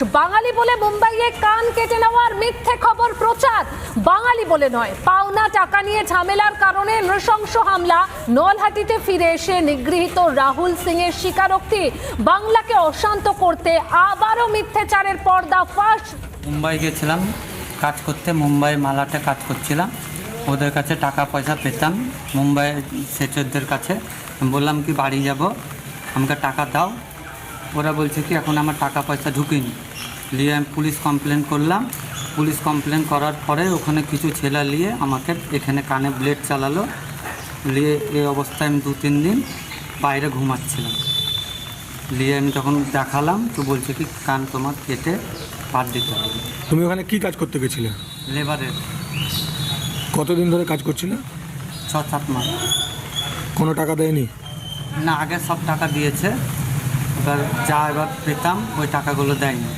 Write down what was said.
বাঙালি বলে মুম্বাইয়ে কান কেটে নেওয়ার মিথ্যে খবর প্রচার। বাঙালি বলে নয়, পাওনা টাকা নিয়ে ঝামেলার কারণে নৃশংস হামলা। নলহাটিতে ফিরে এসে নিগৃহীত রাহুল সিং এর স্বীকারোক্তি। বাংলাকে অশান্ত করতে আবারও মিথ্যাচারের পর্দা ফাঁস। মুম্বাই গেছিলাম কাজ করতে, মুম্বাই মালাটে কাজ করছিলাম। ওদের কাছে টাকা পয়সা পেতাম, মুম্বাই সেচরদের কাছে। বললাম কি বাড়ি যাব, আমাকে টাকা দাও। ওরা বলছে কি এখন আমার টাকা পয়সা ঢুকিনি। নিয়ে আমি পুলিশ কমপ্লেন করলাম। পুলিশ কমপ্লেন করার পরে ওখানে কিছু ছেলে নিয়ে আমাকে এখানে কানে ব্লেড চালালো। নিয়ে এই অবস্থায় আমি 2-3 দিন বাইরে ঘুমাচ্ছিলাম। নিয়ে আমি তখন দেখালাম, তো বলছে কি কান তোমার কেটে পাট দিতে হবে। তুমি ওখানে কি কাজ করতে গেছিলে? লেবারের। কতদিন ধরে কাজ করছিলে? 6-7 মাস। কোনো টাকা দেয়নি? না, আগে সব টাকা দিয়েছে, এবার যা এবার পেতাম ওই টাকাগুলো দেয়নি।